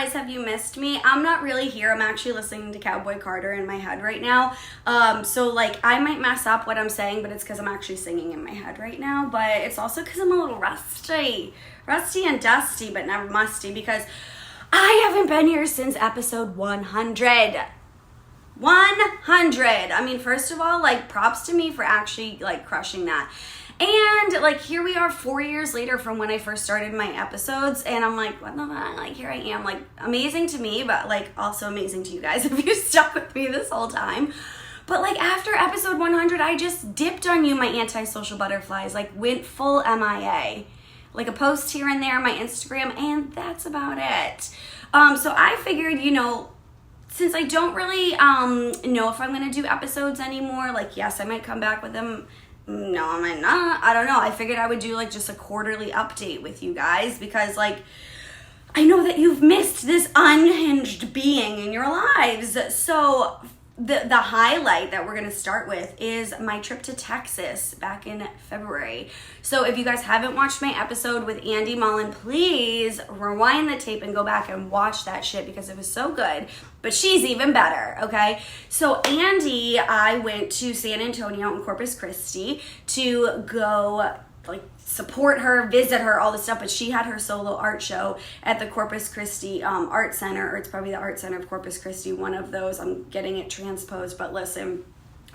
guys, have you missed me? I'm not really here. I'm actually listening to Cowboy Carter in my head right now. So like I might mess up what I'm saying, but it's because I'm actually singing in my head right now. But it's also because I'm a little rusty and dusty, but never musty, because I haven't been here since episode 100. 100. I mean, first of all, like, props to me for actually like crushing that. And like here we are 4 years later from when I first started my episodes, and I'm like, what the fuck? Like, here I am. Like, amazing to me, but like also amazing to you guys if you stuck with me this whole time. But like after episode 100, I just dipped on you, my antisocial butterflies, like went full MIA. Like a post here and there on my Instagram, and that's about it. So I figured, you know, since I don't really know if I'm going to do episodes anymore, like, yes, I might come back with them. No, I might not. I don't know. I figured I would do like just a quarterly update with you guys, because like I know that you've missed this unhinged being in your lives. So the highlight that we're going to start with is my trip to Texas back in February. So if you guys haven't watched my episode with Andy Mullen, please rewind the tape and go back and watch that shit, because it was so good. But she's even better, okay? So Andy, I went to San Antonio and Corpus Christi to go like support her, visit her, all this stuff, but she had her solo art show at the Corpus Christi Art Center, or it's probably the Art Center of Corpus Christi, one of those. I'm getting it transposed, but listen,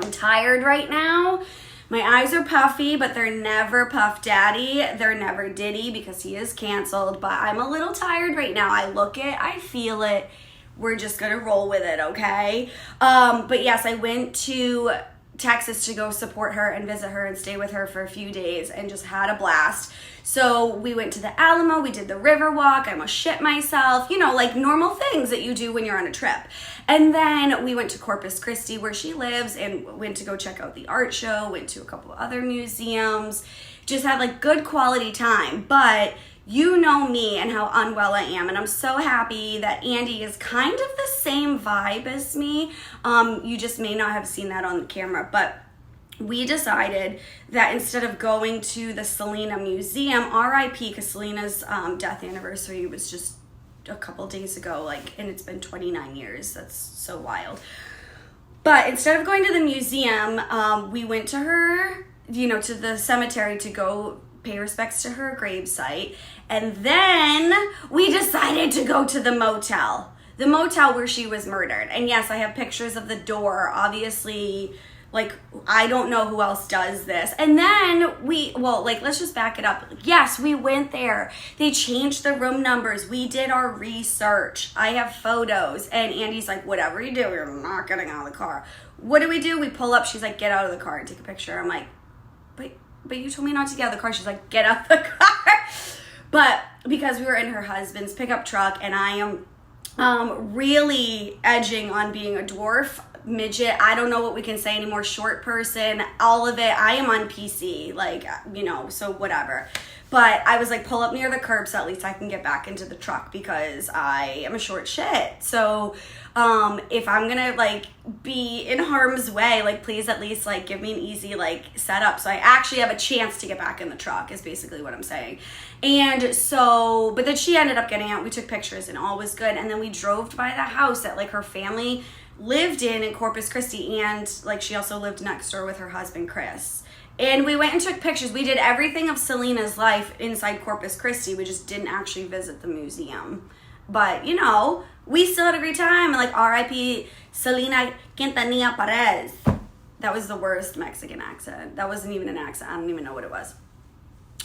I'm tired right now. My eyes are puffy, but they're never Puff Daddy. They're never Diddy, because he is canceled, but I'm a little tired right now. I look it, I feel it. We're just gonna roll with it, okay? But yes, I went to Texas to go support her and visit her and stay with her for a few days, and just had a blast. So we went to the Alamo, we did the river walk, I almost shit myself, you know, like normal things that you do when you're on a trip. And then we went to Corpus Christi where she lives and went to go check out the art show, went to a couple other museums, just had like good quality time. But you know me and how unwell I am, and I'm so happy that Andy is kind of the same vibe as me. You just may not have seen that on the camera, but we decided that instead of going to the Selena Museum, RIP, because Selena's death anniversary was just a couple days ago, like, and it's been 29 years. That's so wild. But instead of going to the museum, we went to her, you know, to the cemetery to go pay respects to her gravesite. And then we decided to go to the motel where she was murdered. And yes, I have pictures of the door. Obviously, like, I don't know who else does this. And then let's just back it up. Yes, we went there. They changed the room numbers. We did our research. I have photos. And Andy's like, whatever you do, you're not getting out of the car. What do? We pull up. She's like, get out of the car and take a picture. I'm like, but you told me not to get out of the car. She's like, get out of the car. But because we were in her husband's pickup truck, and I am really edging on being a dwarf, midget, I don't know what we can say anymore, short person, all of it. I am on PC, like, you know, so whatever. But I was like, pull up near the curb so at least I can get back into the truck, because I am a short shit. So if I'm gonna like be in harm's way, like, please at least like give me an easy like setup so I actually have a chance to get back in the truck, is basically what I'm saying. And so, but then she ended up getting out. We took pictures and all was good. And then we drove by the house that like her family lived in Corpus Christi, and like she also lived next door with her husband Chris. And we went and took pictures. We did everything of Selena's life inside Corpus Christi. We just didn't actually visit the museum. But, you know, we still had a great time. And like, RIP Selena Quintanilla Perez. That was the worst Mexican accent. That wasn't even an accent. I don't even know what it was.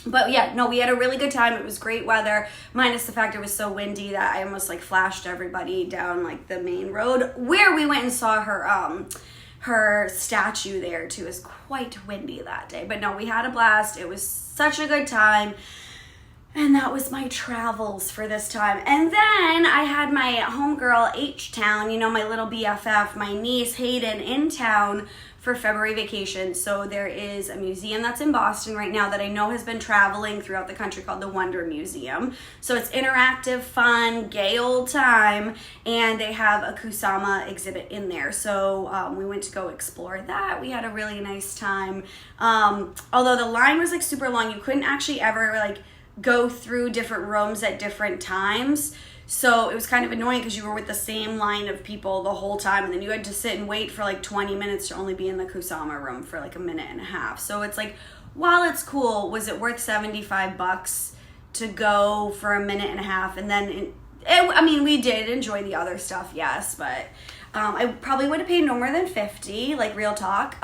But yeah, no, we had a really good time. It was great weather, minus the fact it was so windy that I almost like flashed everybody down like the main road where we went and saw her statue there too. It was quite windy that day. But no, we had a blast. It was such a good time. And that was my travels for this time. And then I had my homegirl H-Town, you know, my little BFF, my niece Hayden, in town for February vacation. So there is a museum that's in Boston right now that I know has been traveling throughout the country called the Wonder Museum. So it's interactive, fun, gay old time, and they have a Kusama exhibit in there. So we went to go explore that. We had a really nice time. Although the line was like super long, you couldn't actually ever like go through different rooms at different times. So it was kind of annoying because you were with the same line of people the whole time, and then you had to sit and wait for like 20 minutes to only be in the Kusama room for like a minute and a half. So it's like, while it's cool, was it worth $75 to go for a minute and a half? And then, I mean, we did enjoy the other stuff, yes, but I probably would have paid no more than $50, like real talk.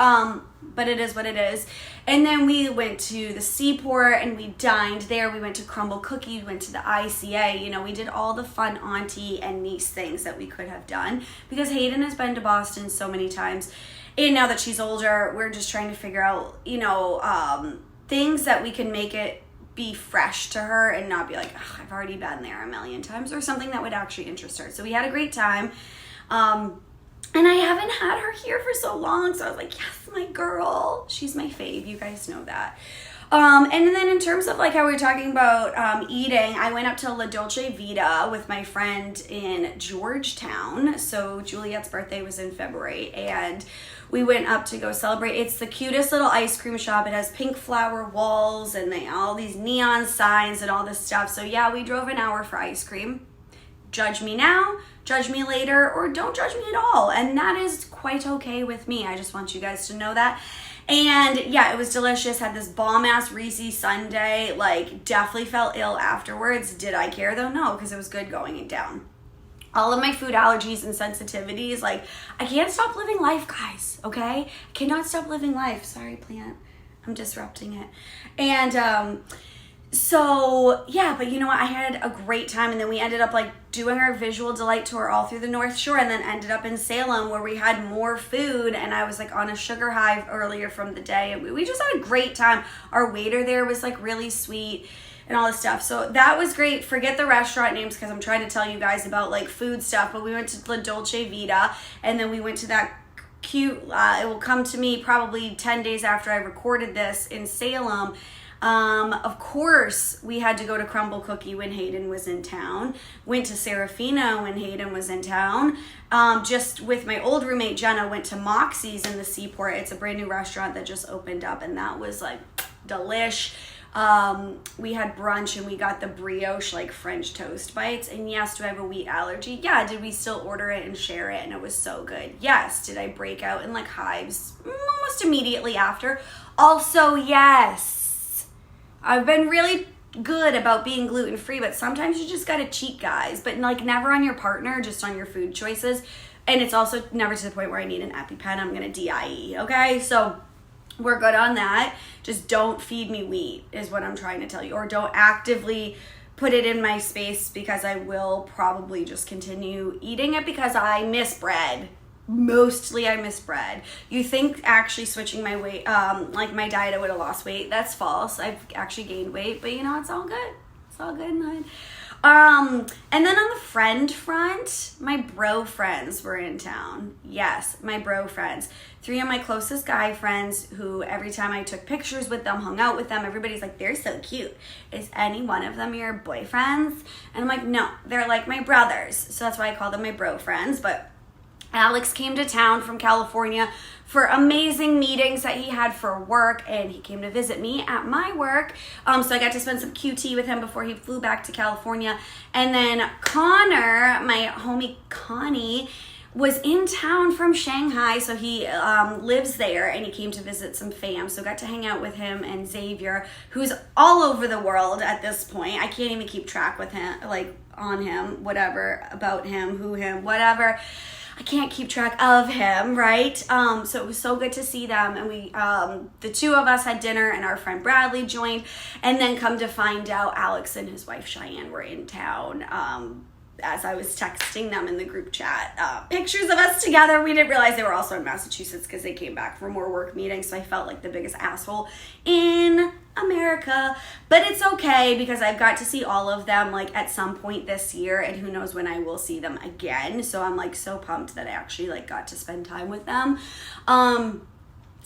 But it is what it is. And then we went to the Seaport and we dined there. We went to Crumble Cookie, we went to the ICA. You know, we did all the fun auntie and niece things that we could have done because Hayden has been to Boston so many times. And now that she's older, we're just trying to figure out, you know, things that we can make it be fresh to her and not be like, oh, I've already been there a million times, or something that would actually interest her. So we had a great time. And I haven't had her here for so long, so I was like, yes, my girl. She's my fave. You guys know that. And then in terms of like how we were talking about eating, I went up to La Dolce Vita with my friend in Georgetown. So Juliet's birthday was in February, and we went up to go celebrate. It's the cutest little ice cream shop. It has pink flower walls and all these neon signs and all this stuff. So yeah, we drove an hour for ice cream. Judge me now, judge me later, or don't judge me at all. And that is quite okay with me. I just want you guys to know that. And yeah, it was delicious. Had this bomb-ass Reese's sundae. Like, definitely felt ill afterwards. Did I care though? No, because it was good going down. All of my food allergies and sensitivities, like, I can't stop living life, guys, okay? I cannot stop living life. Sorry, plant. I'm disrupting it. And, so yeah, but you know what, I had a great time, and then we ended up like doing our visual delight tour all through the North Shore, and then ended up in Salem where we had more food, and I was like on a sugar high earlier from the day, and we just had a great time. Our waiter there was like really sweet and all this stuff, so that was great. Forget the restaurant names because I'm trying to tell you guys about like food stuff, but we went to La Dolce Vita, and then we went to that cute, it will come to me probably 10 days after I recorded this, in Salem. Of course, we had to go to Crumble Cookie when Hayden was in town. Went to Serafina when Hayden was in town. Just with my old roommate, Jenna, went to Moxie's in the Seaport. It's a brand new restaurant that just opened up, and that was like delish. We had brunch, and we got the brioche, like French toast bites. And yes, do I have a wheat allergy? Yeah. Did we still order it and share it? And it was so good. Yes. Did I break out in like hives almost immediately after? Also, yes. I've been really good about being gluten-free, but sometimes you just gotta cheat, guys. But like never on your partner, just on your food choices. And it's also never to the point where I need an EpiPen. I'm gonna DIE, okay? So we're good on that. Just don't feed me wheat is what I'm trying to tell you. Or don't actively put it in my space, because I will probably just continue eating it because I miss bread. Mostly I miss bread. You think actually switching my weight, like my diet, I would have lost weight. That's false. I've actually gained weight, but you know, it's all good. It's all good, man. And then on the friend front, my bro friends were in town. Yes, my bro friends. 3 of my closest guy friends who every time I took pictures with them, hung out with them, everybody's like, they're so cute. Is any one of them your boyfriends? And I'm like, no, they're like my brothers. So that's why I call them my bro friends. But Alex came to town from California for amazing meetings that he had for work, and he came to visit me at my work. So I got to spend some QT with him before he flew back to California. And then Connor, my homie Connie, was in town from Shanghai, so he lives there, and he came to visit some fam. So got to hang out with him and Xavier, who's all over the world at this point. I can't even keep track with him, like on him, whatever, about him, who him, whatever. I can't keep track of him, right? So it was so good to see them. And we, the 2 of us had dinner, and our friend Bradley joined. And then come to find out, Alex and his wife Cheyenne were in town. As I was texting them in the group chat, pictures of us together. We didn't realize they were also in Massachusetts because they came back for more work meetings. So I felt like the biggest asshole in America, but it's okay because I've got to see all of them like at some point this year, and who knows when I will see them again. So I'm like so pumped that I actually like got to spend time with them.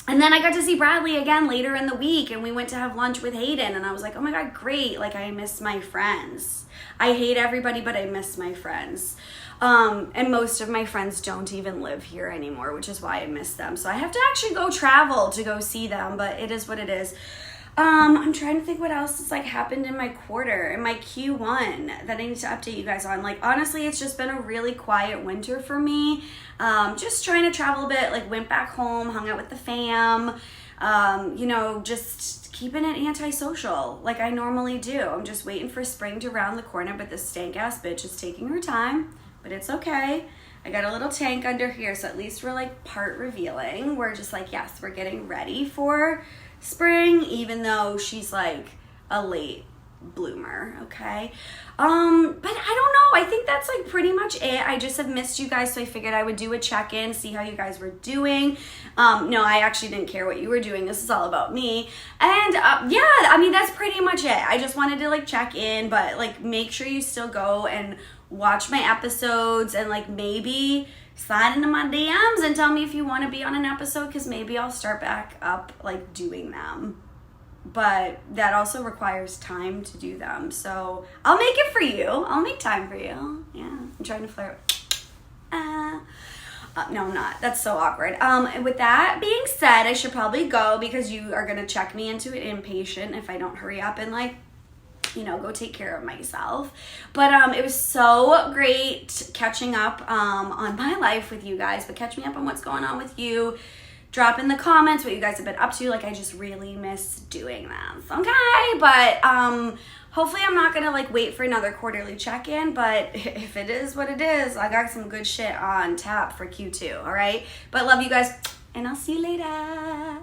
And then I got to see Bradley again later in the week, and we went to have lunch with Hayden, and I was like, oh my God, great. Like, I miss my friends. I hate everybody, but I miss my friends. And most of my friends don't even live here anymore, which is why I miss them. So I have to actually go travel to go see them, but it is what it is. I'm trying to think what else has like happened in my quarter, in my Q1 that I need to update you guys on. Like, honestly, it's just been a really quiet winter for me. Just trying to travel a bit, like went back home, hung out with the fam, you know, just keeping it antisocial like I normally do. I'm just waiting for spring to round the corner, but this stank ass bitch is taking her time, but it's okay. I got a little tank under here, so at least we're like part revealing. We're just like, yes, we're getting ready for spring, even though she's like a late bloomer, okay? But I don't know. I think that's like pretty much it. I just have missed you guys, so I figured I would do a check-in, see how you guys were doing. No, I actually didn't care what you were doing. This is all about me. And yeah, I mean, that's pretty much it. I just wanted to like check in, but like make sure you still go and watch my episodes and like maybe slide into my DMs and tell me if you want to be on an episode, because maybe I'll start back up like doing them. But that also requires time to do them. So I'll make it for you. I'll make time for you. Yeah, I'm trying to flirt. No, I'm not. That's so awkward. And with that being said, I should probably go because you are going to check me into an inpatient if I don't hurry up and like, you know, go take care of myself. But it was so great catching up on my life with you guys, but catch me up on what's going on with you. Drop in the comments what you guys have been up to. Like, I just really miss doing this, okay? But hopefully I'm not gonna like wait for another quarterly check-in, but if it is what it is, I got some good shit on tap for Q2, all right? But love you guys, and I'll see you later.